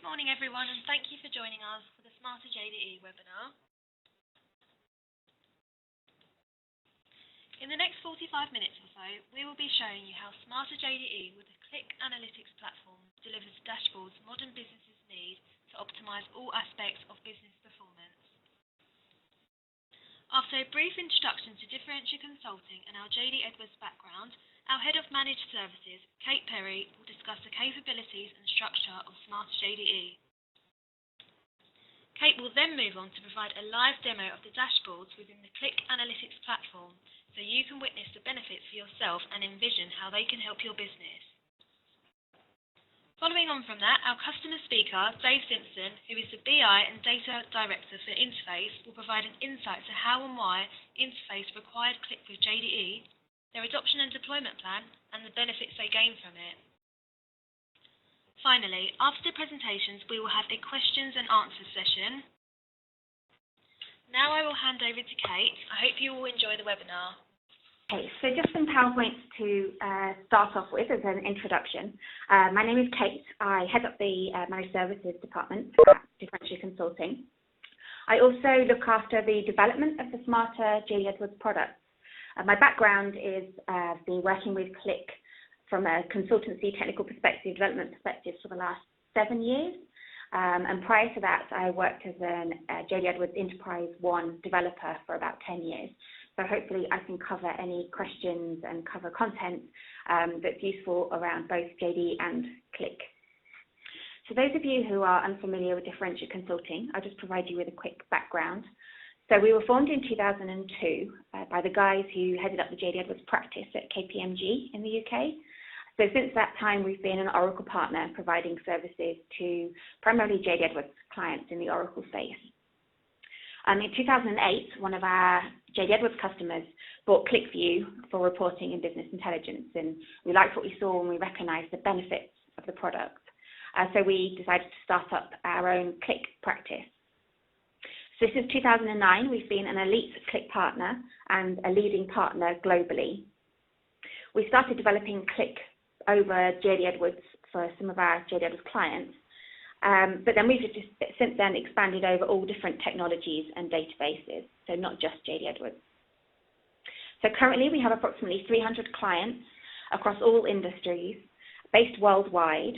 Good morning, everyone, and thank you for joining us for the Smarter.JDE webinar. In the next 45 minutes or so, we will be showing you how Smarter.JDE with the Qlik analytics platform delivers dashboards modern businesses need to optimize all aspects of business performance. After a brief introduction to Differentia Consulting and our JD Edwards background, our Head of Managed Services, Kate Perry, will discuss the capabilities and structure of Smarter.JDE. Kate will then move on to provide a live demo of the dashboards within the Qlik analytics platform so you can witness the benefits for yourself and envision how they can help your business. Following on from that, our customer speaker, Dave Simpson, who is the BI and Data Director for Interface, will provide an insight to how and why Interface required Qlik with JDE, their adoption and deployment plan, and the benefits they gain from it. Finally, after the presentations, we will have a questions and answers session. Now I will hand over to Kate. I hope you all enjoy the webinar. Okay, so just some PowerPoints to start off with as an introduction. My name is Kate. I head up the Managed Services Department at Differentia Consulting. I also look after the development of the Smarter.JDE Edwards products. My background is been working with Qlik from a consultancy, technical perspective, development perspective for the last 7 years. And prior to that, I worked as a JD Edwards Enterprise 1 developer for about 10 years. So hopefully I can cover any questions and cover content that's useful around both JD and Qlik. So those of you who are unfamiliar with Differentia Consulting, I'll just provide you with a quick background. So we were formed in 2002 by the guys who headed up the JD Edwards practice at KPMG in the UK. So since that time, we've been an Oracle partner providing services to primarily JD Edwards clients in the Oracle space. In 2008, one of our JD Edwards customers bought QlikView for reporting and business intelligence, and we liked what we saw and we recognized the benefits of the product. So we decided to start up our own Qlik practice. So since 2009, we've been an elite Qlik partner and a leading partner globally. We started developing Qlik over JD Edwards for some of our JD Edwards clients, but then we've just since then expanded over all different technologies and databases, so not just JD Edwards. So currently we have approximately 300 clients across all industries based worldwide,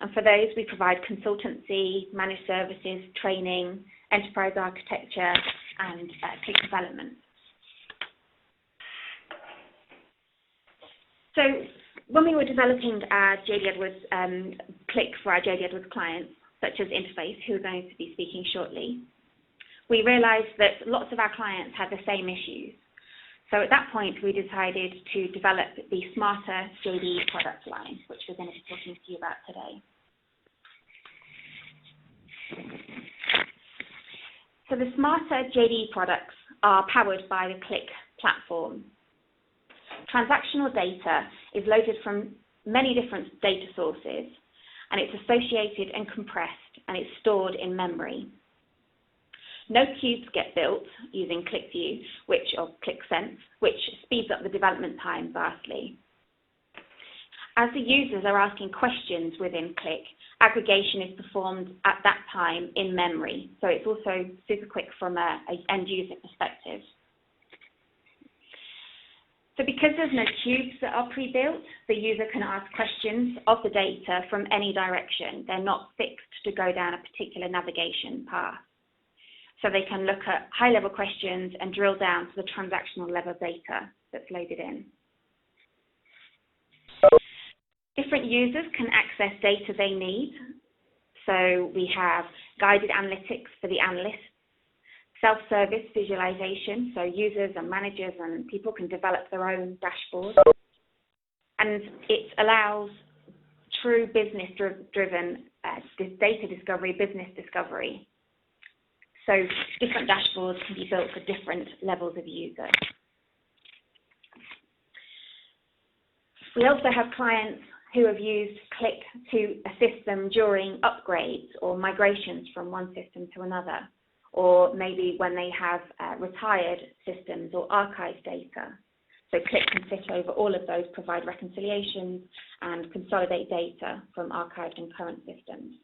and for those we provide consultancy, managed services, training, enterprise architecture, and Qlik development. So when we were developing our JD Edwards Qlik for our JD Edwards clients, such as Interface, who are going to be speaking shortly, we realized that lots of our clients had the same issues. So at that point, we decided to develop the Smarter.JDE product line, which we're going to be talking to you about today. So the Smarter.JDE products are powered by the Qlik platform. Transactional data is loaded from many different data sources, and it's associated and compressed, and it's stored in memory. No cubes get built using QlikView, or Clixsense, which speeds up the development time vastly. As the users are asking questions within Qlik, aggregation is performed at that time in memory, so it's also super quick from an end user perspective. So because there's no cubes that are pre-built, the user can ask questions of the data from any direction. They're not fixed to go down a particular navigation path. So they can look at high-level questions and drill down to the transactional level data that's loaded in. Different users can access data they need. So we have guided analytics for the analysts, self-service visualization, so users and managers and people can develop their own dashboards. And it allows true business-driven data discovery, business discovery. So different dashboards can be built for different levels of user. We also have clients who have used Qlik to assist them during upgrades or migrations from one system to another, or maybe when they have retired systems or archived data. So Qlik can sit over all of those, provide reconciliations and consolidate data from archived and current systems.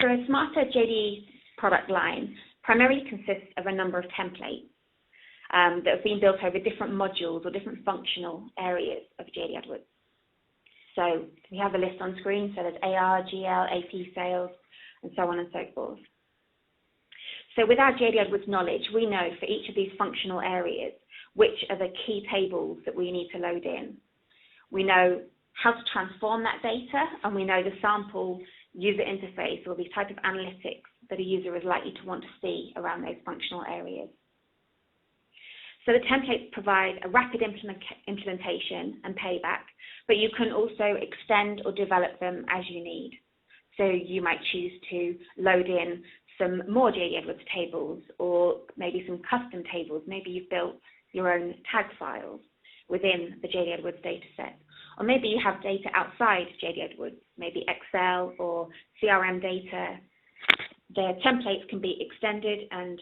So a Smarter.JDE product line primarily consists of a number of templates that have been built over different modules or different functional areas of JD AdWords. So we have a list on screen, so there's AR, GL, AP sales, and so on and so forth. So with our JD AdWords knowledge, we know for each of these functional areas which are the key tables that we need to load in. We know how to transform that data, and we know the sample user interface or the type of analytics that a user is likely to want to see around those functional areas. So the templates provide a rapid implementation and payback, but you can also extend or develop them as you need. So you might choose to load in some more JD AdWords tables, or maybe some custom tables. Maybe you've built your own tag files within the JD AdWords dataset. Or maybe you have data outside JD AdWords, maybe Excel or CRM data. The templates can be extended and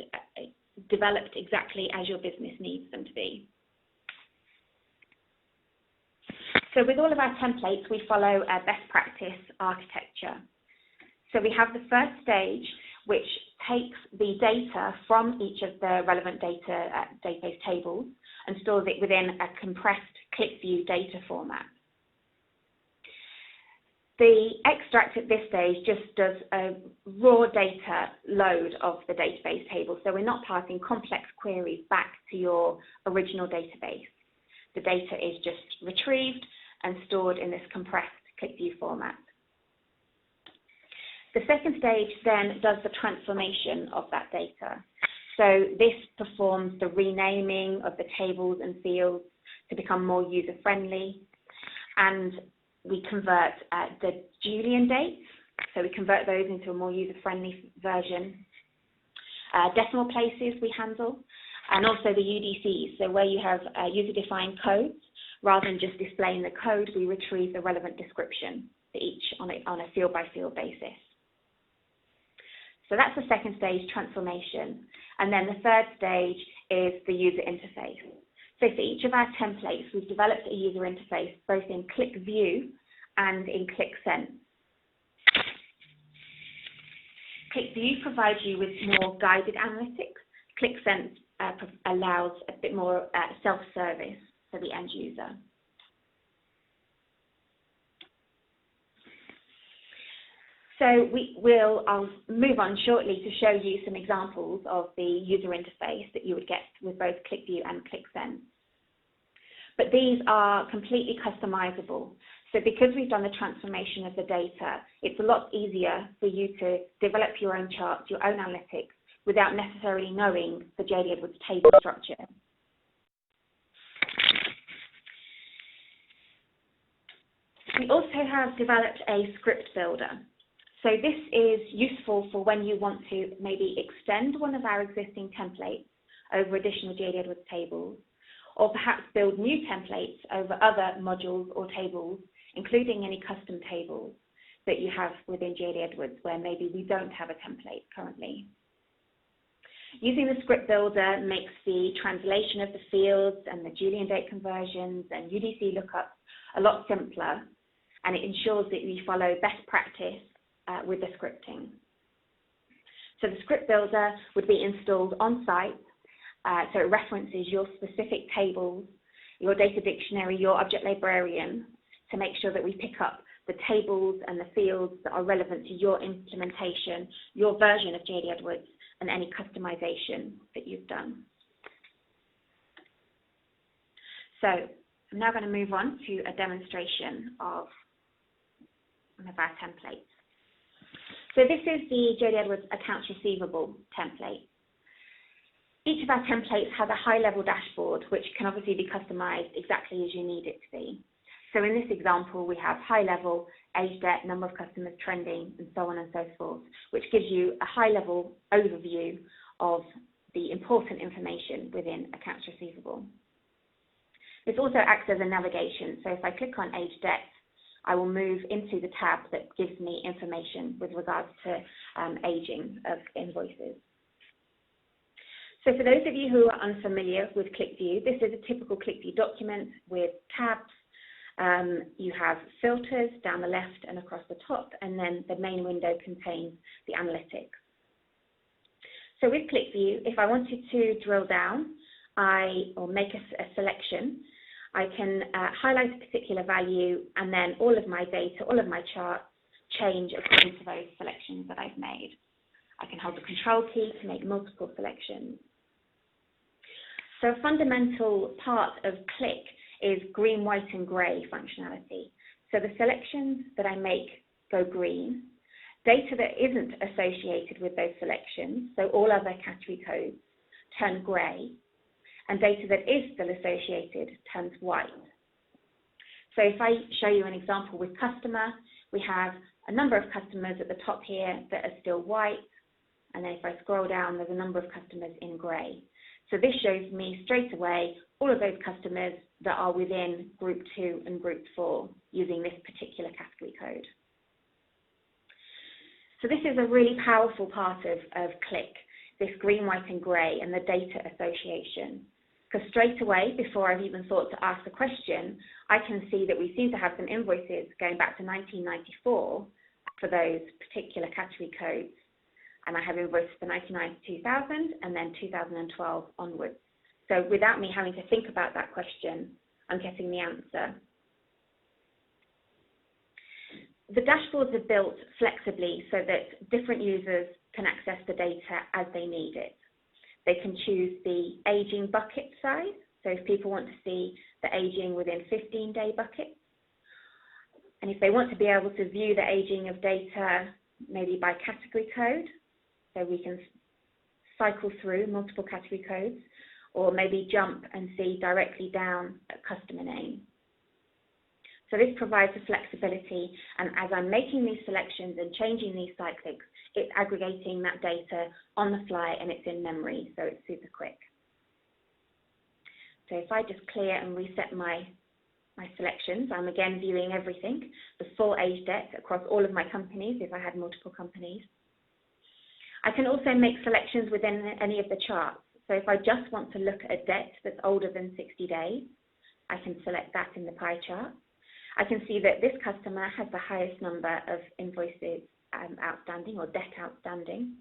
developed exactly as your business needs them to be. So with all of our templates, we follow a best practice architecture. So we have the first stage, which takes the data from each of the relevant database tables and stores it within a compressed ClickView data format. The extract at this stage just does a raw data load of the database table, so we're not passing complex queries back to your original database. The data is just retrieved and stored in this compressed ClickView format. The second stage then does the transformation of that data. So this performs the renaming of the tables and fields to become more user-friendly, and we convert the Julian dates, so we convert those into a more user-friendly version. Decimal places we handle, and also the UDCs, so where you have user-defined codes, rather than just displaying the code, we retrieve the relevant description for each on a field-by-field basis. So that's the second stage, transformation. And then the third stage is the user interface. So for each of our templates, we've developed a user interface both in ClickView and in Clixsense. ClickView provides you with more guided analytics. Clixsense allows a bit more self-service for the end user. So I'll move on shortly to show you some examples of the user interface that you would get with both ClickView and Clixsense. But these are completely customizable. So because we've done the transformation of the data, it's a lot easier for you to develop your own charts, your own analytics, without necessarily knowing the JD AdWords table structure. We also have developed a script builder. So this is useful for when you want to maybe extend one of our existing templates over additional JD AdWords tables, or perhaps build new templates over other modules or tables, including any custom tables that you have within JD AdWords where maybe we don't have a template currently. Using the script builder makes the translation of the fields and the Julian date conversions and UDC lookups a lot simpler, and it ensures that we follow best practice with the scripting. So the script builder would be installed on site, so it references your specific tables, your data dictionary, your object librarian, to make sure that we pick up the tables and the fields that are relevant to your implementation, your version of JD AdWords, and any customization that you've done. So I'm now going to move on to a demonstration of one of our templates. So this is the JD AdWords Accounts Receivable template. Each of our templates has a high-level dashboard, which can obviously be customized exactly as you need it to be. So in this example, we have high-level age, debt, number of customers trending, and so on and so forth, which gives you a high-level overview of the important information within Accounts Receivable. This also acts as a navigation. So if I click on age, debt, I will move into the tab that gives me information with regards to aging of invoices. So for those of you who are unfamiliar with ClickView, this is a typical ClickView document with tabs You have filters down the left and across the top, and then the main window contains the analytics. So with QlikView, if I wanted to drill down or make a selection, I can highlight a particular value, and then all of my data, all of my charts change according to those selections that I've made. I can hold the control key to make multiple selections. So a fundamental part of Qlik is green, white, and grey functionality. So the selections that I make go green. Data that isn't associated with those selections, so all other category codes, turn grey, and data that is still associated turns white. So if I show you an example with customer, we have a number of customers at the top here that are still white, and then if I scroll down, there's a number of customers in grey. So this shows me straight away all of those customers that are within Group 2 and Group 4 using this particular category code. So this is a really powerful part of Qlik, this green, white, and grey, and the data association. Because straight away, before I've even thought to ask the question, I can see that we seem to have some invoices going back to 1994 for those particular category codes. And I have invoices for 1999 to 2000, and then 2012 onwards. So without me having to think about that question, I'm getting the answer. The dashboards are built flexibly so that different users can access the data as they need it. They can choose the aging bucket size, so if people want to see the aging within 15-day buckets. And if they want to be able to view the aging of data maybe by category code, so we can cycle through multiple category codes, or maybe jump and see directly down a customer name. So this provides the flexibility, and as I'm making these selections and changing these cyclics, it's aggregating that data on the fly and it's in memory, so it's super quick. So if I just clear and reset my selections, I'm again viewing everything, the full age debt across all of my companies if I had multiple companies. I can also make selections within any of the charts. So if I just want to look at a debt that's older than 60 days, I can select that in the pie chart. I can see that this customer has the highest number of invoices outstanding or debt outstanding.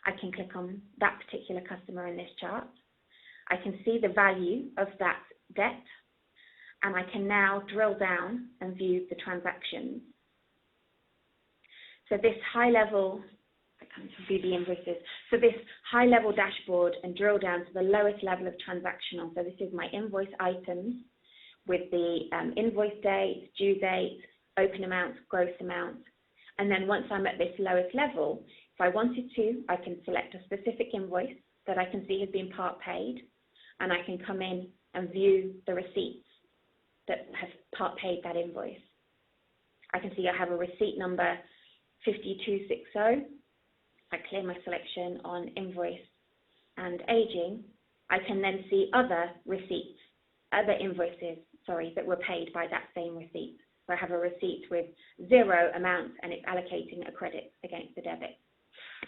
I can click on that particular customer in this chart. I can see the value of that debt, and I can now drill down and view the transactions. So this high level, I can view the invoices. So this high level dashboard and drill down to the lowest level of transactional. So this is my invoice items with the invoice date, due date, open amount, gross amount. And then once I'm at this lowest level, if I wanted to, I can select a specific invoice that I can see has been part paid, and I can come in and view the receipts that have part paid that invoice. I can see I have a receipt number 5260. I clear my selection on invoice and aging. I can then see other receipts, other invoices, that were paid by that same receipt. So I have a receipt with 0 amount and it's allocating a credit against the debit.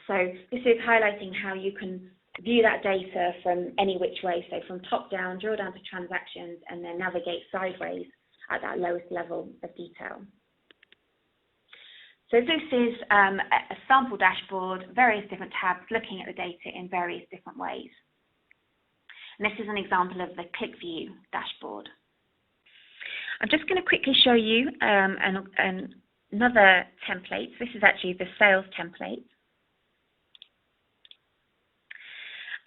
So this is highlighting how you can view that data from any which way, so from top down, drill down to transactions, and then navigate sideways at that lowest level of detail. So this is a sample dashboard, various different tabs looking at the data in various different ways. And this is an example of the QlikView dashboard. I'm just going to quickly show you another template. This is actually the sales template.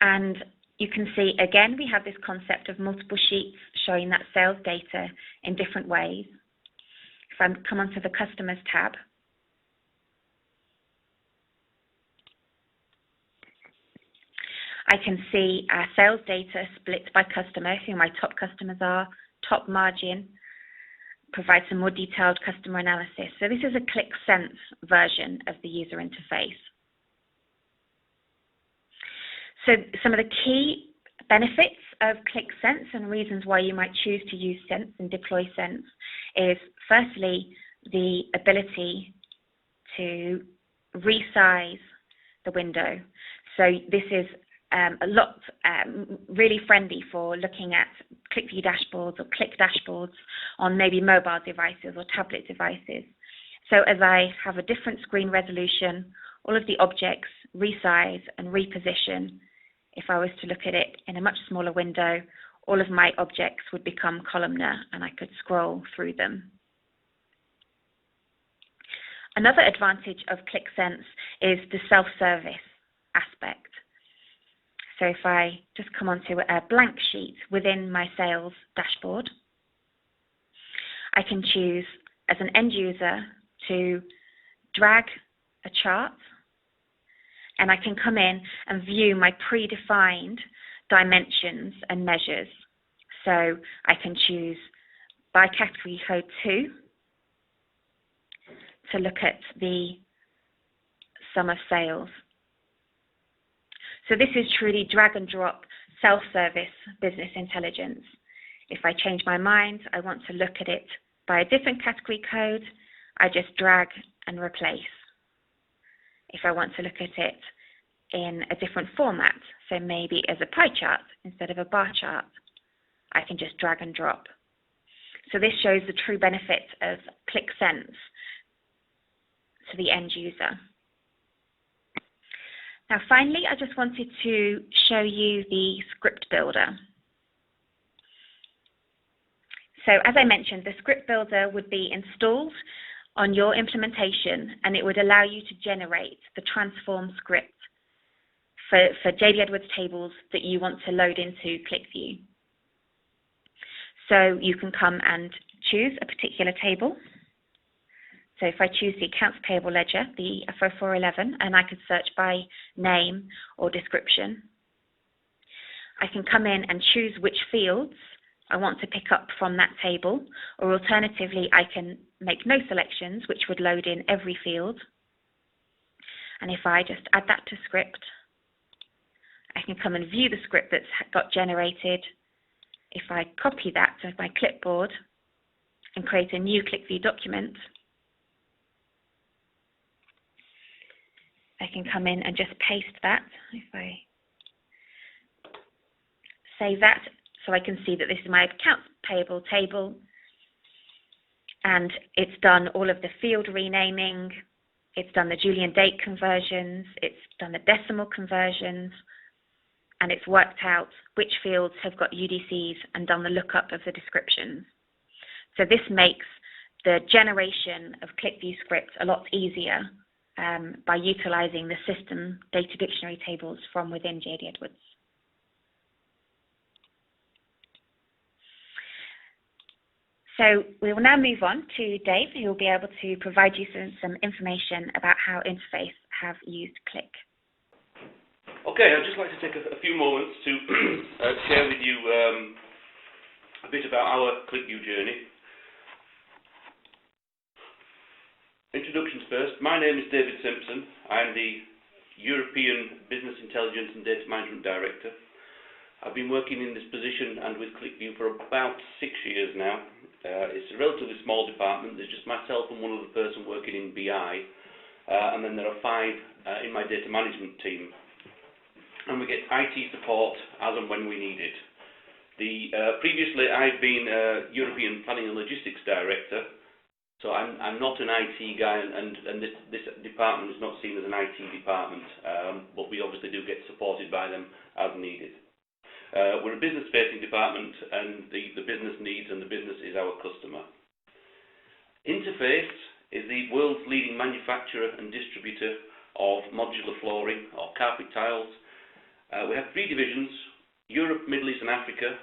And you can see, again, we have this concept of multiple sheets showing that sales data in different ways. If I come onto the Customers tab, I can see our sales data split by customer, who my top customers are, top margin, provide some more detailed customer analysis. So this is a Clixsense version of the user interface. So some of the key benefits of Clixsense and reasons why you might choose to use Sense and deploy Sense is firstly the ability to resize the window. So this is really friendly for looking at ClickView dashboards or Qlik dashboards on maybe mobile devices or tablet devices. So as I have a different screen resolution, all of the objects resize and reposition. If I was to look at it in a much smaller window, all of my objects would become columnar and I could scroll through them. Another advantage of Clixsense is the self-service aspect. So if I just come onto a blank sheet within my sales dashboard, I can choose as an end user to drag a chart, and I can come in and view my predefined dimensions and measures. So I can choose by category code 2 to look at the sum of sales. So this is truly drag and drop self-service business intelligence. If I change my mind, I want to look at it by a different category code, I just drag and replace. If I want to look at it in a different format, so maybe as a pie chart instead of a bar chart, I can just drag and drop. So this shows the true benefit of Clixsense to the end user. Now finally, I just wanted to show you the script builder. So as I mentioned, the script builder would be installed on your implementation, and it would allow you to generate the transform script for JD Edwards tables that you want to load into QlikView. So you can come and choose a particular table. So if I choose the accounts payable ledger, the FO411, and I could search by name or description, I can come in and choose which fields I want to pick up from that table, or alternatively, I can make no selections, which would load in every field. And if I just add that to script, I can come and view the script that's got generated. If I copy that to my clipboard and create a new QlikView document, I can come in and just paste that. If I save that, so I can see that this is my accounts payable table, and it's done all of the field renaming, it's done the Julian date conversions, it's done the decimal conversions, and it's worked out which fields have got UDCs and done the lookup of the descriptions. So this makes the generation of QlikView scripts a lot easier by utilizing the system data dictionary tables from within JD Edwards. So we will now move on to Dave, who will be able to provide you some information about how Interface have used Qlik. Okay, I'd just like to take a few moments to share with you a bit about our QlikView journey. Introductions first. My name is David Simpson. I'm the European Business Intelligence and Data Management Director. I've been working in this position and with QlikView for about 6 years now. It's a relatively small department. There's just myself and one other person working in BI, and then there are 5 in my data management team. And we get IT support as and when we need it. Previously, I've been European Planning and Logistics Director, so I'm not an IT guy, and this department is not seen as an IT department, but we obviously do get supported by them as needed. We're a business-facing department, and the business needs and the business is our customer. Interface is the world's leading manufacturer and distributor of modular flooring or carpet tiles. We have 3 divisions: Europe, Middle East and Africa,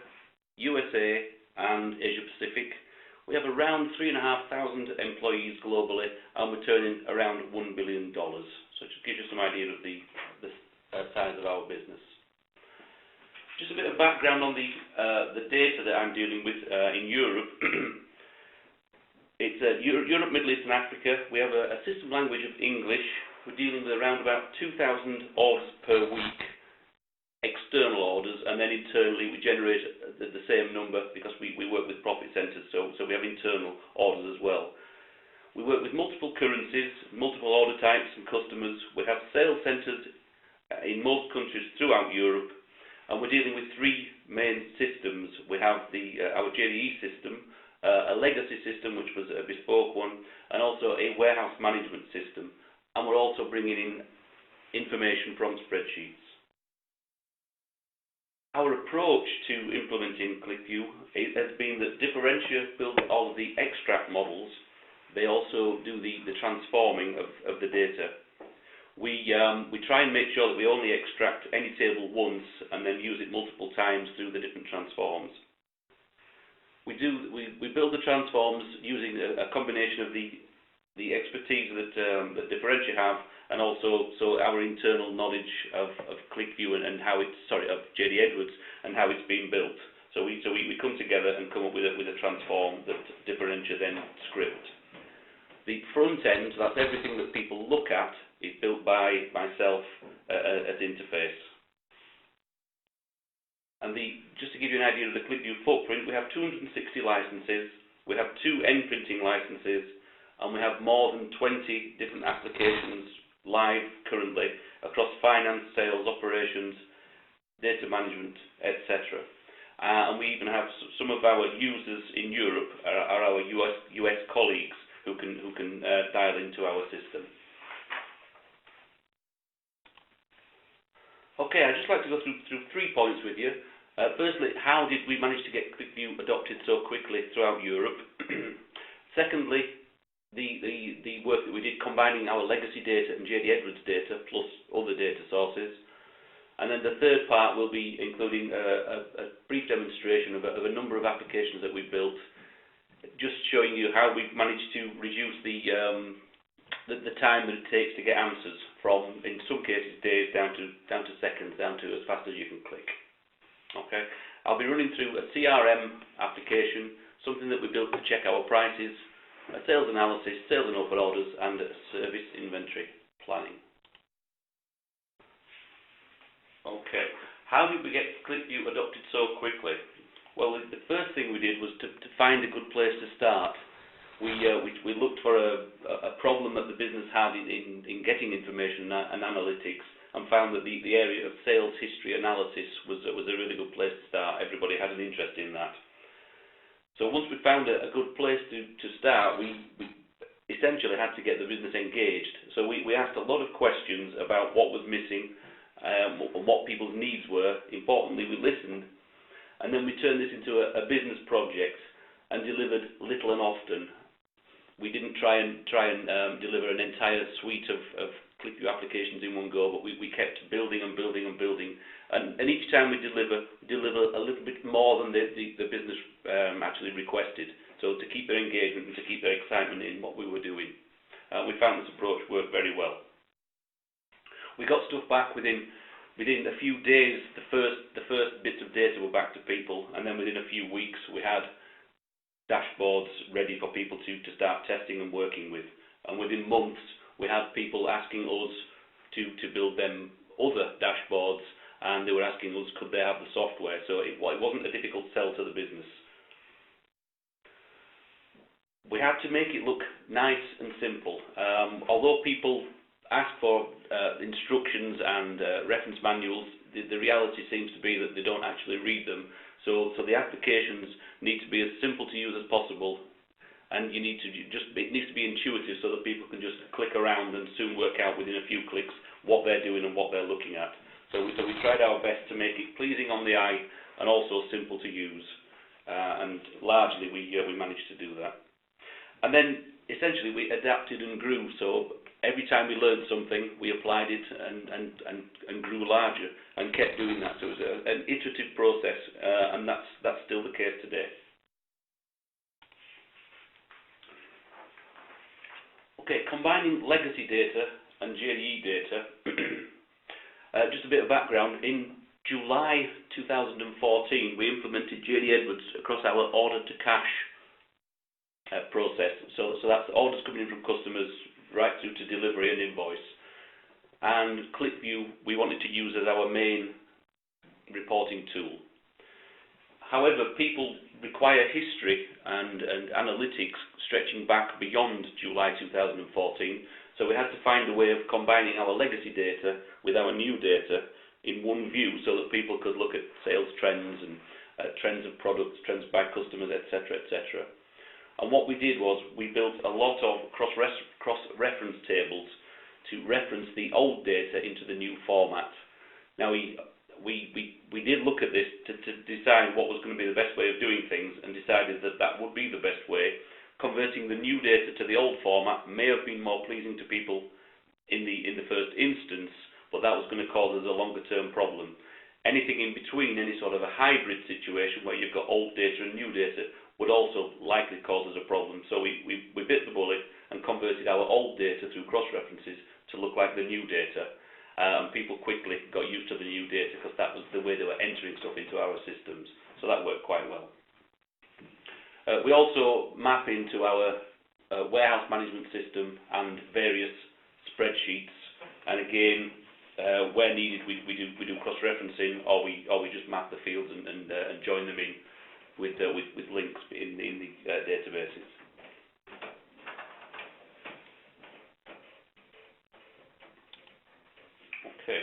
USA and Asia Pacific. We have around 3,500 employees globally, and we're turning around $1 billion. So it just gives you some idea of the size of our business. Just a bit of background on the data that I'm dealing with in Europe. It's Europe, Middle East and Africa. We have a system language of English. We're dealing with around about 2,000 orders per week, external orders, and then internally we generate the same number because we work with profit centres, so we have internal orders as well. We work with multiple currencies, multiple order types and customers. We have sales centres in most countries throughout Europe, and we're dealing with three main systems. We have our JDE system, a legacy system, which was a bespoke one, and also a warehouse management system. And we're also bringing in information from spreadsheets. Our approach to implementing QlikView has been that Differentia build all of the extract models. They also do the transforming of the data. We try and make sure that we only extract any table once and then use it multiple times through the different transforms. We build the transforms using a combination of the expertise that Differentia have, and also our internal knowledge of QlikView and how it's of JD Edwards and how it's been built. So we come together and come up with a transform that Differentia then script. The front end, that's everything that people look at, is built by myself as interface. And just to give you an idea of the QlikView footprint, we have 260 licenses, we have 2 end printing licenses, and we have more than 20 different applications live currently across finance, sales, operations, data management, etc. And we even have some of our users in Europe are our US colleagues who can dial into our system. Okay, I'd just like to go through 3 points with you. Firstly, how did we manage to get QlikView adopted so quickly throughout Europe? Secondly, the work that we did combining our legacy data and JD Edwards data plus other data sources. And then the third part will be including a brief demonstration of a number of applications that we've built, just showing you how we've managed to reduce the time that it takes to get answers from, in some cases, days down to seconds, down to as fast as you can click. Okay, I'll be running through a CRM application, something that we built to check our prices, a sales analysis, sales and open orders, and a service inventory planning. Okay, how did we get QlikView adopted so quickly? Well, the first thing we did was to find a good place to start. We looked for a problem that the business had in getting information and analytics, and found that the area of sales history analysis was a really good place to start. Everybody had an interest in that. So once we found a good place to start, we essentially had to get the business engaged. So we asked a lot of questions about what was missing, and what people's needs were. Importantly, we listened, and then we turned this into a business project and delivered little and often. We didn't try and deliver an entire suite of QlikView applications in one go, but we kept building and building and building. And each time we deliver a little bit more than the business actually requested. So to keep their engagement and to keep their excitement in what we were doing. We found this approach worked very well. We got stuff back within a few days. The first bits of data were back to people, and then within a few weeks we had dashboards ready for people to start testing and working with. And within months we had people asking us to build them other dashboards, and they were asking us could they have the software. So it wasn't a difficult sell to the business. We had to make it look nice and simple. Although people ask for instructions and reference manuals, the reality seems to be that they don't actually read them. So the applications need to be as simple to use as possible, and it needs to be intuitive so that people can just click around and soon work out within a few clicks what they're doing and what they're looking at. So we tried our best to make it pleasing on the eye and also simple to use, and largely we managed to do that. And then essentially we adapted and grew. So every time we learned something, we applied it and grew larger and kept doing that. So it was an iterative process, and that's still the case today. Okay, combining legacy data and JDE data. Just a bit of background. In July 2014, we implemented JD Edwards across our order-to-cash process. So that's orders coming in from customers right through to delivery and invoice. And QlikView we wanted to use as our main reporting tool. However, people require history and analytics stretching back beyond July 2014. So we had to find a way of combining our legacy data with our new data in one view so that people could look at sales trends and trends of products, trends by customers, etc., etc. And what we did was we built a lot of cross-reference tables to reference the old data into the new format. Now we did look at this to decide what was going to be the best way of doing things, and decided that that would be the best way. Converting the new data to the old format may have been more pleasing to people in the first instance, but that was going to cause us a longer-term problem. Anything in between, any sort of a hybrid situation where you've got old data and new data, would also likely cause us a problem. So we bit the bullet and converted our old data through cross-references to look like the new data. And people quickly got used to the new data because that was the way they were entering stuff into our systems. So that worked quite well. We also map into our warehouse management system and various spreadsheets. And again, where needed, we do cross-referencing, or we just map the fields and join them in with links in the databases. Okay.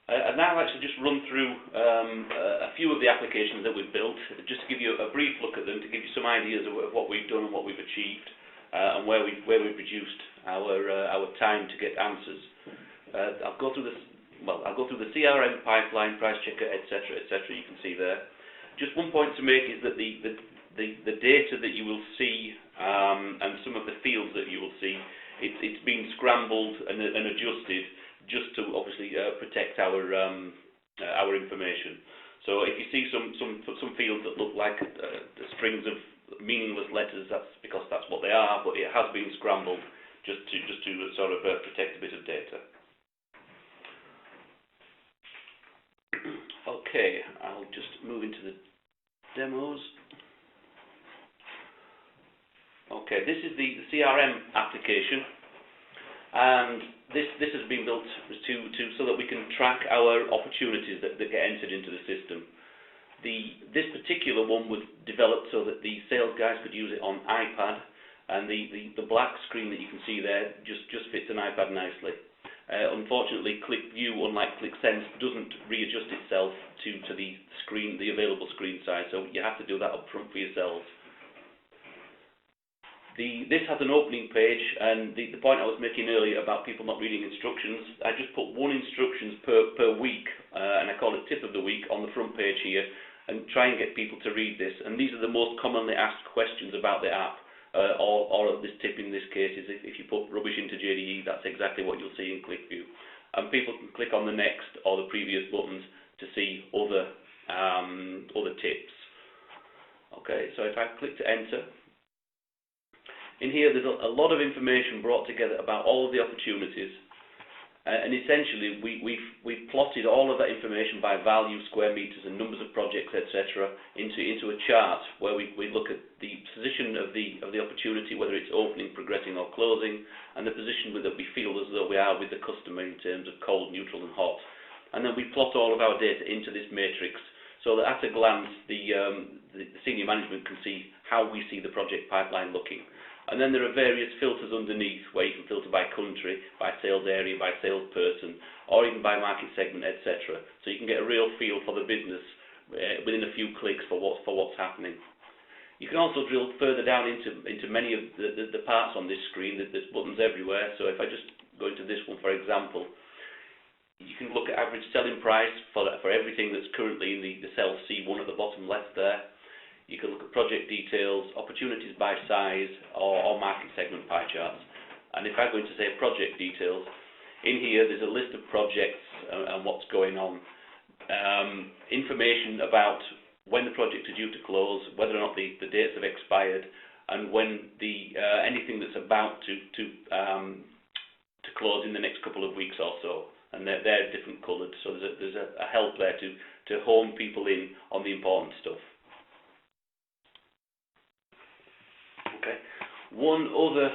I'd now like to just run through a few of the applications that we've built, just to give you a brief look at them, to give you some ideas of what we've done and what we've achieved, and where we've reduced our time to get answers. I'll go through the CRM pipeline, price checker, etc., etc. You can see there. Just one point to make is that the data that you will see and some of the fields that you will see, it's been scrambled and adjusted just to obviously protect our information. So if you see some fields that look like strings of meaningless letters, that's because that's what they are, but it has been scrambled just to sort of protect a bit of data. Okay, I'll just move into the demos. Okay, this is the CRM application, and this has been built so that we can track our opportunities that get entered into the system. This particular one was developed so that the sales guys could use it on iPad, and the black screen that you can see there just fits an iPad nicely. Unfortunately, Qlik View, unlike Clixsense, doesn't readjust itself to the screen, the available screen size, so you have to do that up front for yourselves. This has an opening page, and the point I was making earlier about people not reading instructions, I just put one instructions per week, and I call it tip of the week, on the front page here, and try and get people to read this. And these are the most commonly asked questions about the app. Or this tip in this case is if you put rubbish into JDE, that's exactly what you'll see in Qlik View. And people can click on the next or the previous buttons to see other tips. Okay, so if I click to enter, in here there's a lot of information brought together about all of the opportunities. And essentially, we've plotted all of that information by value, square meters, and numbers of projects, etc., into a chart where we look at the position of the opportunity, whether it's opening, progressing, or closing, and the position that we feel as though we are with the customer in terms of cold, neutral, and hot. And then we plot all of our data into this matrix so that at a glance the senior management can see how we see the project pipeline looking. And then there are various filters underneath where you can filter by country, by sales area, by salesperson, or even by market segment, etc. So you can get a real feel for the business within a few clicks for what's happening. You can also drill further down into many of the parts on this screen. There's buttons everywhere. So if I just go into this one, for example, you can look at average selling price for everything that's currently in the cell C1 at the bottom left there. You can look at project details, opportunities by size, or market segment pie charts. And if I go into, say, project details, in here there's a list of projects and what's going on. Information about when the projects are due to close, whether or not the dates have expired, and when anything that's about to close in the next couple of weeks or so. And they're different coloured, so there's a help there to hone people in on the important stuff. Okay. One other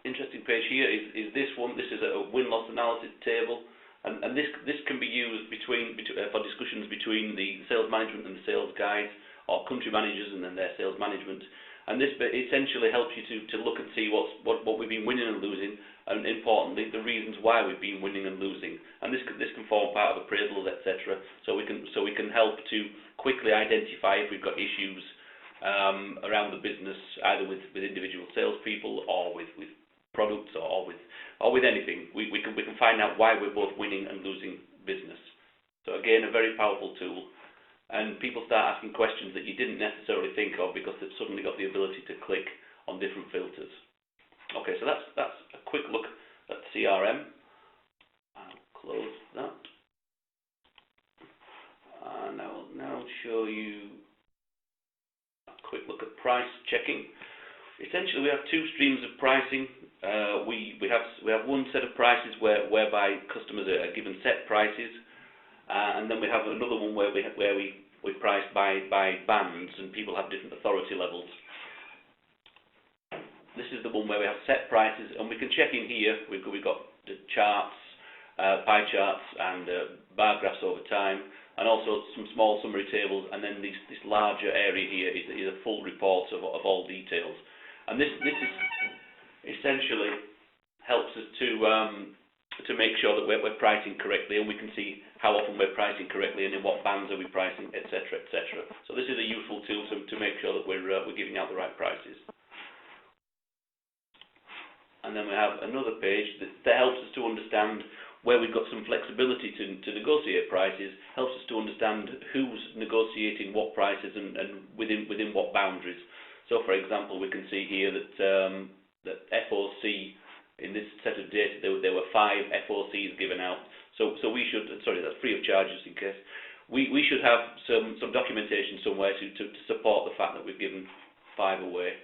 interesting page here is this one. This is a win-loss analysis table, and this can be used for discussions between the sales management and the sales guys, or country managers and then their sales management. And this essentially helps you to look and see what we've been winning and losing, and importantly, the reasons why we've been winning and losing. And this can form part of appraisals, etc. So we can help to quickly identify if we've got issues around the business, either with individual salespeople or with products or with anything. We can find out why we're both winning and losing business. So again, a very powerful tool. And people start asking questions that you didn't necessarily think of because they've suddenly got the ability to click on different filters. Okay, so that's a quick look at CRM. I'll close that. And I'll now show you a quick look at price checking. Essentially, we have two streams of pricing. We have one set of prices whereby customers are given set prices, and then we have another one where we price by bands, and people have different authority levels. This is the one where we have set prices, and we can check in here. We've got the charts, pie charts, and bar graphs over time, and also some small summary tables, and then this larger area here is a full report of all details. And this is essentially helps us to make sure that we're pricing correctly, and we can see how often we're pricing correctly and in what bands are we pricing, etc., etc. So this is a useful tool to make sure that we're giving out the right prices. And then we have another page that helps us to understand where we've got some flexibility to negotiate prices, helps us to understand who's negotiating what prices and within what boundaries. So, for example, we can see here that FOC, in this set of data, there were 5 FOCs given out. So we should, sorry, that's free of charge just in case. We should have some documentation somewhere to support the fact that we've given 5 away.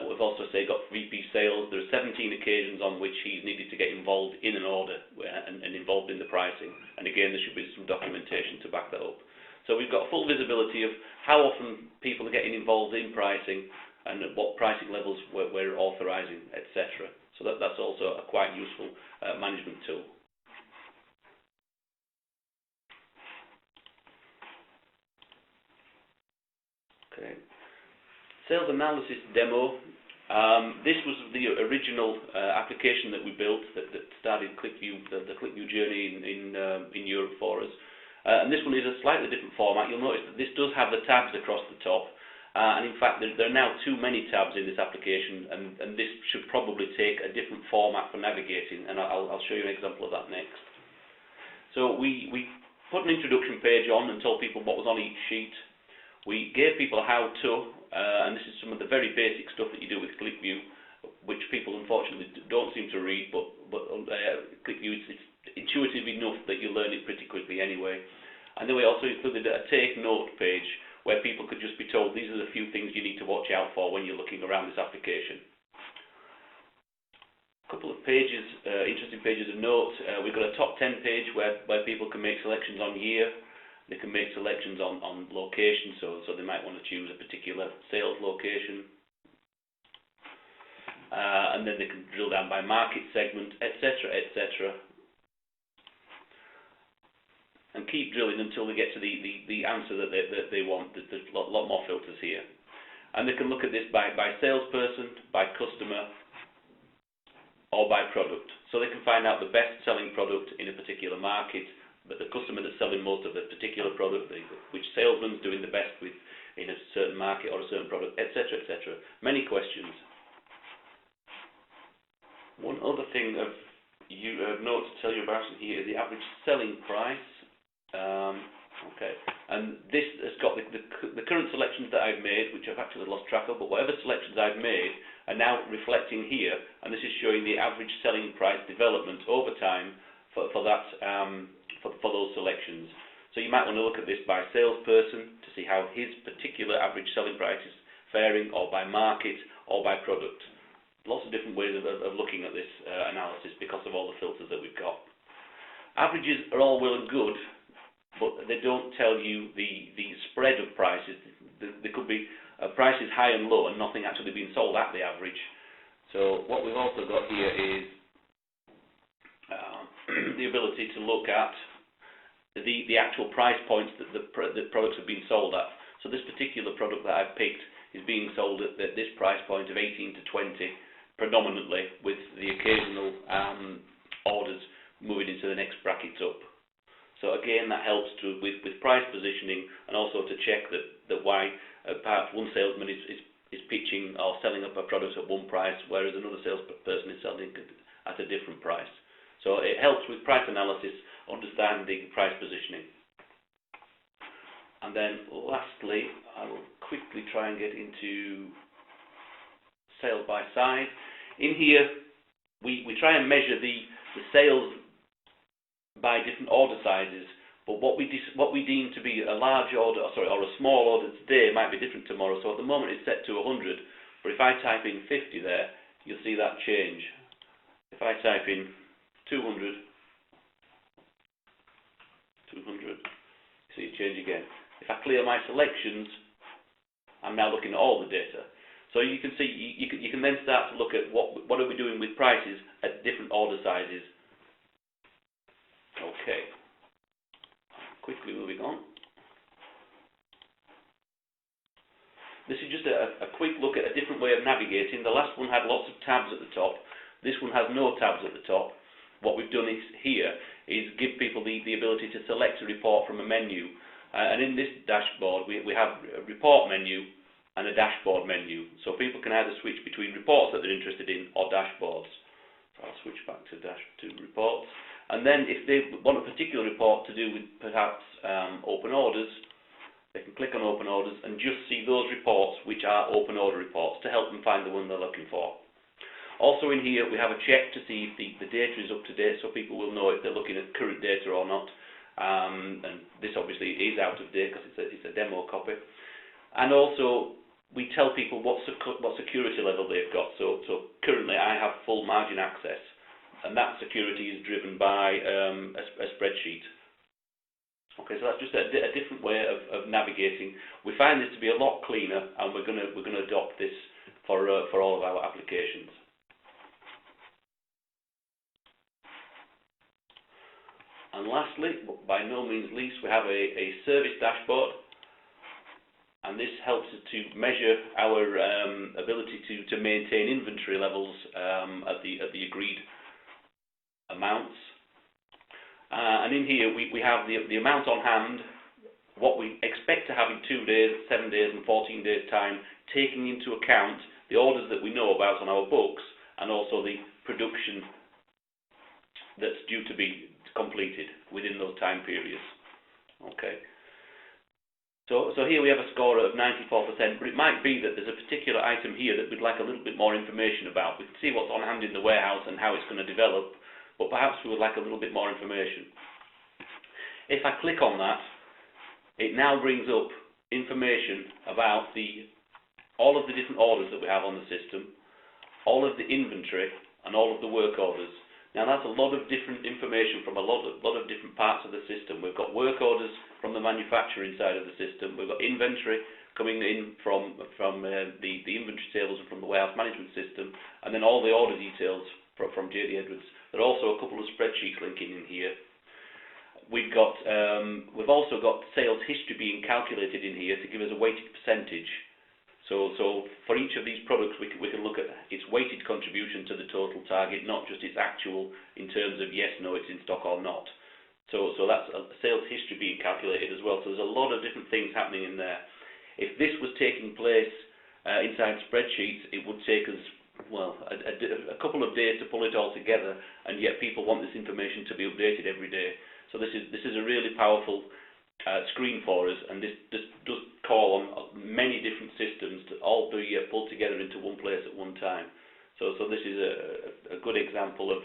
We've also got VP sales. There are 17 occasions on which he's needed to get involved in an order and involved in the pricing. And again, there should be some documentation to back that up. So we've got full visibility of how often people are getting involved in pricing and at what pricing levels we're authorising, etc. So that's also a quite useful management tool. Okay. Sales analysis demo. This was the original application that we built that started QlikView, the QlikView journey in Europe for us. And this one is a slightly different format. You'll notice that this does have the tabs across the top. And in fact, there are now too many tabs in this application, and this should probably take a different format for navigating. And I'll show you an example of that next. So we put an introduction page on and told people what was on each sheet. We gave people a how-to, and this is some of the very basic stuff that you do with QlikView, which people unfortunately don't seem to read, but QlikView it's intuitive enough that you learn it pretty quickly anyway. And then we also included a take note page where people could just be told these are the few things you need to watch out for when you're looking around this application. A couple of pages, interesting pages of notes. We've got a top 10 page where people can make selections on year. They can make selections on location, so they might want to choose a particular sales location. And then they can drill down by market segment, etc., etc. And keep drilling until they get to the answer that they want. There's a lot more filters here. And they can look at this by salesperson, by customer, or by product. So they can find out the best selling product in a particular market, but the customer that's selling most of a particular product, which salesman's doing the best with in a certain market or a certain product, etc., etc. Many questions. One other thing I've note to tell you about in here is the average selling price. Okay, and this has got the current selections that I've made, which I've actually lost track of, but whatever selections I've made are now reflecting here, and this is showing the average selling price development over time for those selections. So you might want to look at this by salesperson to see how his particular average selling price is faring, or by market, or by product. Lots of different ways of looking at this analysis because of all the filters that we've got. Averages are all well and good, but they don't tell you the spread of prices. There could be prices high and low and nothing actually being sold at the average. So what we've also got here is the ability to look at the actual price points that the products have been sold at. So this particular product that I've picked is being sold at this price point of 18 to 20 predominantly, with the occasional orders moving into the next brackets up. So again, that helps with price positioning, and also to check that why perhaps one salesman is pitching or selling up a product at one price, whereas another salesperson is selling at a different price. So it helps with price analysis, understanding price positioning. And then lastly, I will quickly try and get into sales by size. In here, we try and measure the sales by different order sizes, but what we deem to be a large order, or a small order today might be different tomorrow. So at the moment it's set to 100, but if I type in 50 there, you'll see that change. If I type in 200, see it change again. If I clear my selections, I'm now looking at all the data. So you can see, you can then start to look at what are we doing with prices at different order sizes. Okay, quickly moving on. This is just a quick look at a different way of navigating. The last one had lots of tabs at the top. This one has no tabs at the top. What we've done here is give people the ability to select a report from a menu. And in this dashboard, we have a report menu and a dashboard menu. So people can either switch between reports that they're interested in or dashboards. So I'll switch back to reports. And then if they want a particular report to do with perhaps open orders, they can click on open orders and just see those reports which are open order reports to help them find the one they're looking for. Also in here we have a check to see if the data is up to date, so people will know if they're looking at current data or not. And this obviously is out of date because it's a demo copy. And also we tell people what security level they've got. So currently I have full margin access, and that security is driven by a spreadsheet. Okay, so that's just a different way of navigating. We find this to be a lot cleaner, and we're going to adopt this for all of our applications. And lastly, but by no means least, we have a service dashboard, and this helps us to measure our ability to maintain inventory levels at the agreed amounts. And in here we have the amount on hand, what we expect to have in 2 days, 7 days and 14 days time, taking into account the orders that we know about on our books and also the production that's due to be completed within those time periods. Okay. So here we have a score of 94%, but it might be that there's a particular item here that we'd like a little bit more information about. We can see what's on hand in the warehouse and how it's going to develop, but perhaps we would like a little bit more information. If I click on that, it now brings up information about all of the different orders that we have on the system, all of the inventory, and all of the work orders. Now that's a lot of different information from a lot of different parts of the system. We've got work orders from the manufacturing side of the system. We've got inventory coming in from the inventory tables and from the warehouse management system, and then all the order details from JD Edwards. There are also a couple of spreadsheets linking in here. We've also got sales history being calculated in here to give us a weighted percentage. So for each of these products, we can look at its weighted contribution to the total target, not just its actual in terms of yes, no, it's in stock or not. So that's a sales history being calculated as well. So there's a lot of different things happening in there. If this was taking place inside spreadsheets, it would take us, well, a couple of days to pull it all together, and yet people want this information to be updated every day. So this is a really powerful screen for us, and this does call on many different systems to all be pulled together into one place at one time. So this is a good example of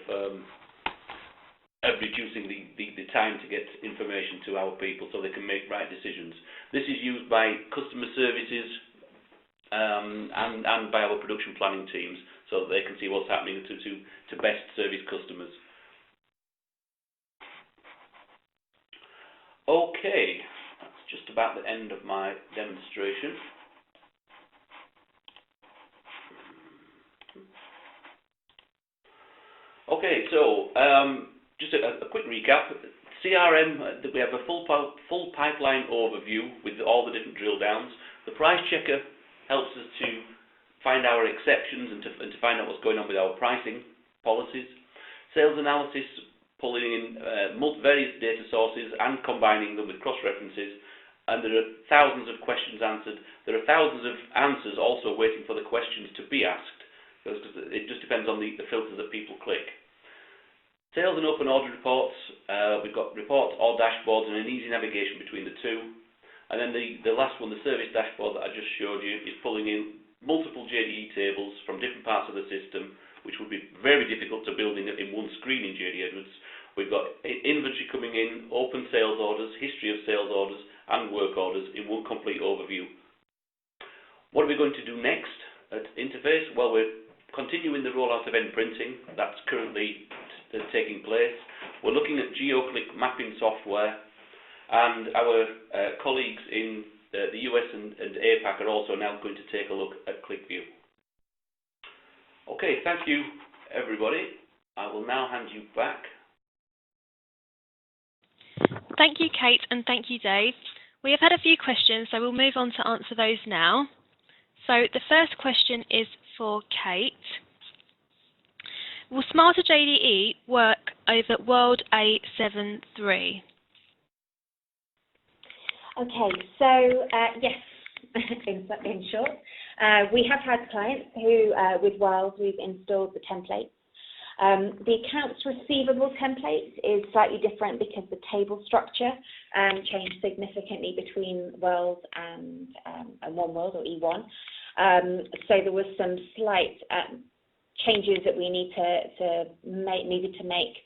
reducing the time to get information to our people so they can make right decisions. This is used by customer services and by our production planning teams, so that they can see what's happening to best service customers. Okay, that's just about the end of my demonstration. Okay, so just a quick recap. CRM, we have a full pipeline overview with all the different drill downs. The price checker helps us to find our exceptions and to find out what's going on with our pricing policies. Sales analysis, pulling in various data sources and combining them with cross-references. And there are thousands of questions answered. There are thousands of answers also waiting for the questions to be asked, because it just depends on the filters that people click. Sales and open order reports, we've got reports or dashboards and an easy navigation between the two. And then the last one, the service dashboard that I just showed you, is pulling in multiple JDE tables from different parts of the system, which would be very difficult to build in one screen in JD Edwards. We've got inventory coming in, open sales orders, history of sales orders, and work orders in one complete overview. What are we going to do next at Interface? Well, we're continuing the rollout of end printing. That's currently taking place. We're looking at Qlik mapping software, and our colleagues in the US and APAC are also now going to take a look at QlikView. Okay, thank you, everybody. I will now hand you back. Thank you, Kate, and thank you, Dave. We have had a few questions, so we'll move on to answer those now. So the first question is for Kate. Will Smarter.JDE work over World A73? Okay, so yes, in short, we have had clients who, with World, we've installed the templates. The accounts receivable template is slightly different because the table structure changed significantly between World and One World, or E1. So there was some slight changes that we needed to make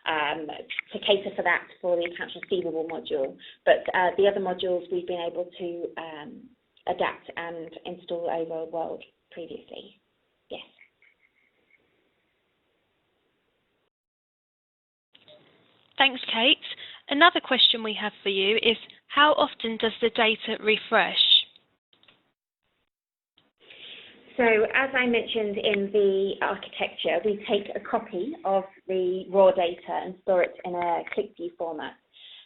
to cater for that for the accounts receivable module. But the other modules we've been able to adapt and install over World previously. Yes. Thanks, Kate. Another question we have for you is, how often does the data refresh? So as I mentioned in the architecture, we take a copy of the raw data and store it in a QlikView format.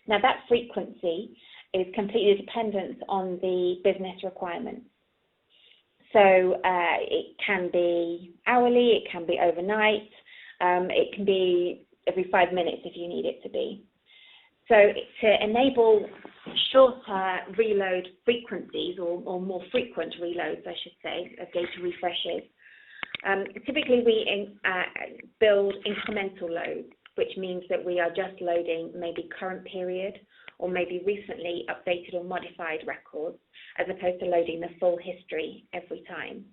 Now that frequency is completely dependent on the business requirements. So it can be hourly, it can be overnight, it can be every 5 minutes if you need it to be. So to enable shorter reload frequencies, or more frequent reloads, I should say, of data refreshes, typically we build incremental loads, which means that we are just loading maybe current period or maybe recently updated or modified records, as opposed to loading the full history every time.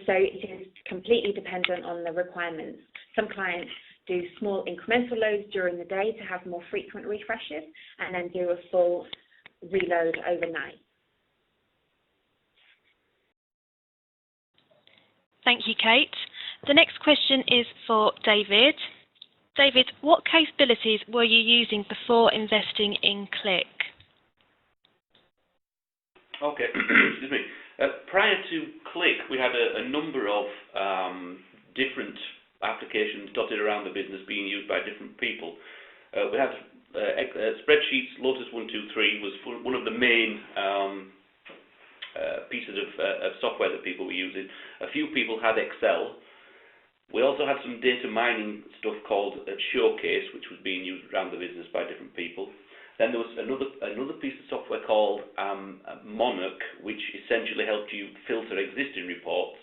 So it is completely dependent on the requirements. Some clients do small incremental loads during the day to have more frequent refreshes, and then do a full reload overnight. Thank you, Kate. The next question is for David. David, what capabilities were you using before investing in Qlik? Okay, excuse me. Prior to Qlik, we had a number of different applications dotted around the business being used by different people. We had spreadsheets. Lotus 123 was one of the main pieces of software that people were using. A few people had Excel. We also had some data mining stuff called Showcase, which was being used around the business by different people. Then there was another piece of software called Monarch, which essentially helped you filter existing reports.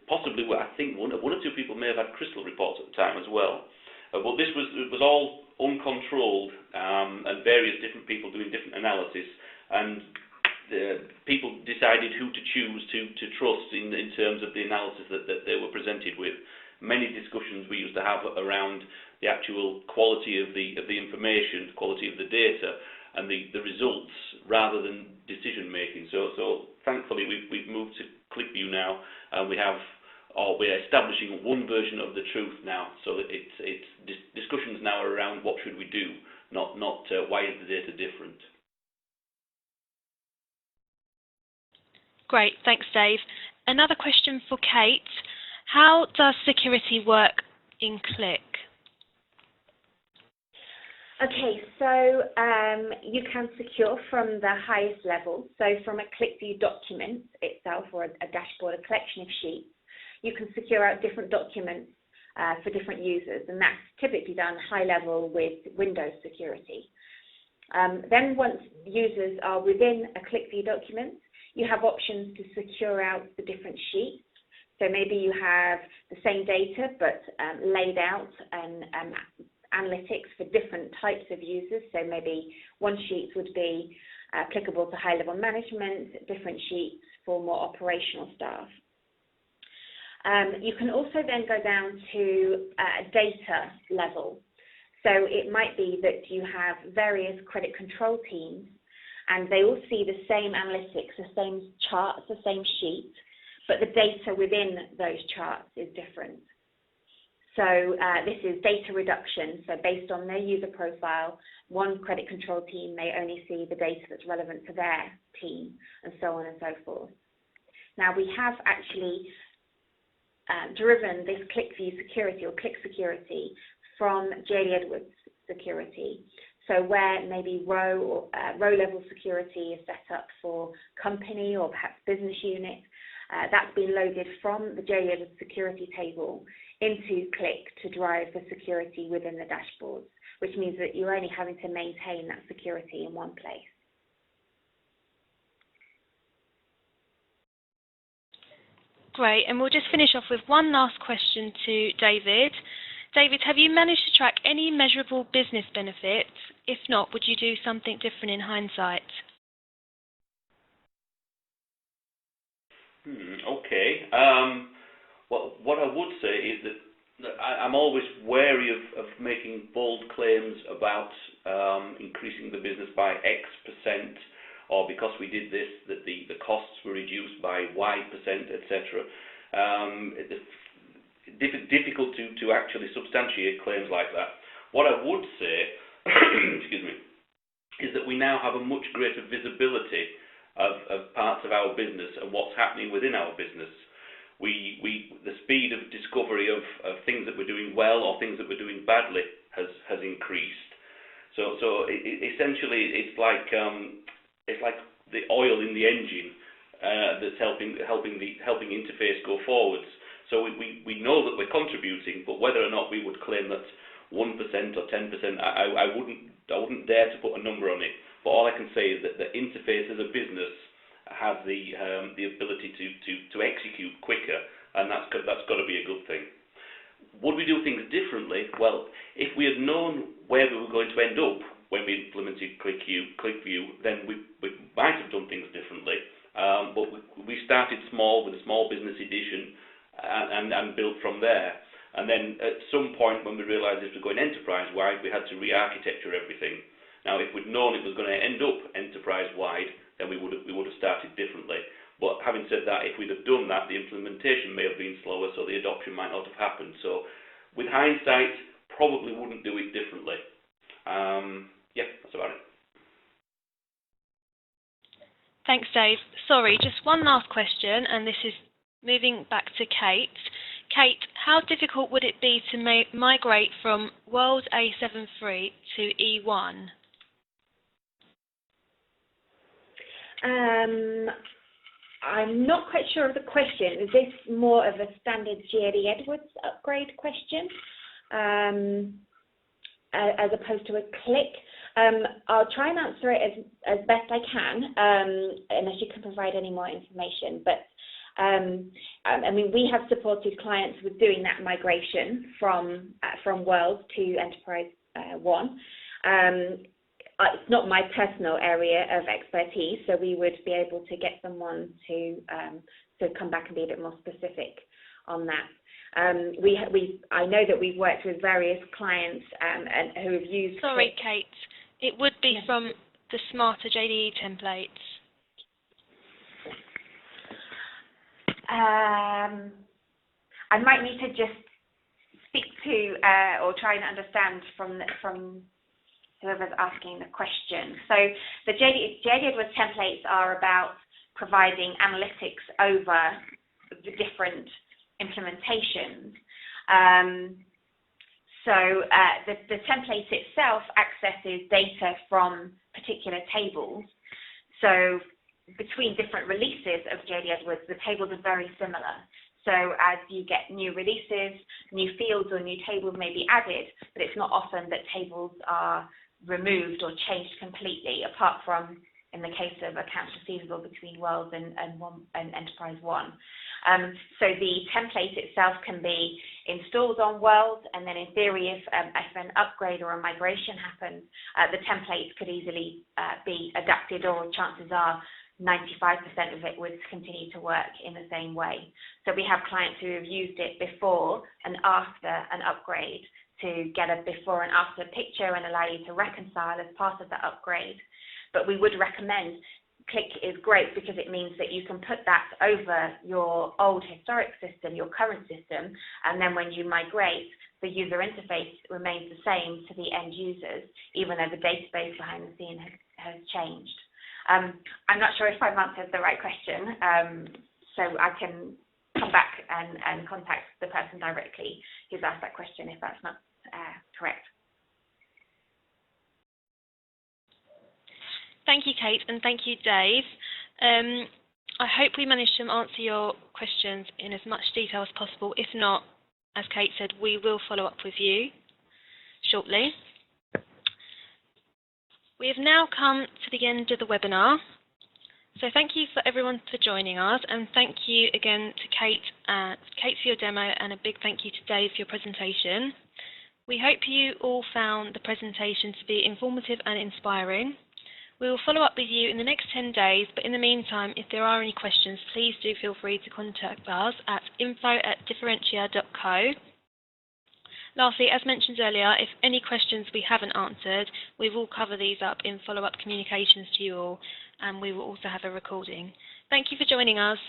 Possibly, I think one or two people may have had Crystal reports at the time as well. But this was all uncontrolled, and various different people doing different analysis, and people decided who to choose to trust in terms of the analysis that they were presented with. Many discussions we used to have around the actual quality of the information, quality of the data, and the results, rather than decision making. So thankfully we've moved to QlikView now, and we're establishing one version of the truth now. So that it's discussions now are around what should we do, not why is the data different. Great, thanks, Dave. Another question for Kate. How does security work in Qlik? Okay, so you can secure from the highest level. So from a ClickView document itself, or a dashboard, a collection of sheets, you can secure out different documents for different users, and that's typically done high level with Windows security. Then once users are within a ClickView document, you have options to secure out the different sheets. So maybe you have the same data but laid out and analytics for different types of users. So maybe one sheet would be applicable to high-level management, different sheets for more operational staff. You can also then go down to data level. So it might be that you have various credit control teams and they all see the same analytics, the same charts, the same sheet, but the data within those charts is different. So this is data reduction. So based on their user profile, one credit control team may only see the data that's relevant to their team, and so on and so forth. Now we have actually driven this ClickView security or Qlik security from JD Edwards security. So where maybe row level security is set up for company or perhaps business unit, that's been loaded from the JD Edwards security table into Qlik to drive the security within the dashboards, which means that you're only having to maintain that security in one place. Great, and we'll just finish off with one last question to David. David, have you managed to track any measurable business benefits? If not, would you do something different in hindsight? Okay. Well, what I would say is that I'm always wary of making bold claims about increasing the business by X%, or because we did this, that the costs were reduced by Y%, etc. It's difficult to actually substantiate claims like that. What I would say, excuse me, is that we now have a much greater visibility of parts of our business and what's happening within our business. The speed of discovery of things that we're doing well or things that we're doing badly has increased. So essentially, it's like the oil in the engine that's helping interface go forwards. So we know that we're contributing, but whether or not we would claim that 1% or 10%, I wouldn't dare to put a number on it. But all I can say is that the interface as a business has the ability to execute quicker, and that's got to be a good thing. Would we do things differently? Well, if we had known where we were going to end up when we implemented QlikView, then we might have done things differently. But we started small with a small business edition and built from there. And then at some point when we realised this was going enterprise-wide, we had to re-architecture everything. Now, if we'd known it was going to end up enterprise-wide, then we would have started differently. But having said that, if we'd have done that, the implementation may have been slower, so the adoption might not have happened. So with hindsight, probably wouldn't do it differently. Yeah, that's about it. Thanks, Dave. Sorry, just one last question, and this is moving back to Kate. Kate, how difficult would it be to migrate from World A73 to E1? I'm not quite sure of the question. Is this more of a standard JD Edwards upgrade question as opposed to a Qlik? I'll try and answer it as best I can, unless you can provide any more information. But I mean, we have supported clients with doing that migration from World to Enterprise One. It's not my personal area of expertise, so we would be able to get someone to come back and be a bit more specific on that. I know that we've worked with various clients and who have used. Sorry, Kate. It would be from the Smarter.JDE templates. I might need to just speak to or try and understand from whoever's asking the question. So the JD Edwards templates are about providing analytics over the different implementations. So the template itself accesses data from particular tables. So between different releases of JD Edwards, the tables are very similar. So as you get new releases, new fields or new tables may be added, but it's not often that tables are removed or changed completely, apart from in the case of accounts receivable between World and Enterprise One. So the template itself can be installed on World, and then in theory, if an upgrade or a migration happens, the template could easily be adapted, or chances are 95% of it would continue to work in the same way. So we have clients who have used it before and after an upgrade to get a before and after picture and allow you to reconcile as part of that upgrade. But we would recommend Qlik is great because it means that you can put that over your old historic system, your current system, and then when you migrate, the user interface remains the same to the end users, even though the database behind the scene has changed. I'm not sure if I've answered the right question, so I can come back and contact the person directly who's asked that question if that's not correct. Thank you, Kate, and thank you, Dave. I hope we managed to answer your questions in as much detail as possible. If not, as Kate said, we will follow up with you shortly. We have now come to the end of the webinar. So thank you for everyone for joining us, and thank you again to Kate for your demo, and a big thank you to Dave for your presentation. We hope you all found the presentation to be informative and inspiring. We will follow up with you in the next 10 days, but in the meantime, if there are any questions, please do feel free to contact us at info@differentia.co. Lastly, as mentioned earlier, if any questions we haven't answered, we will cover these up in follow-up communications to you all, and we will also have a recording. Thank you for joining us.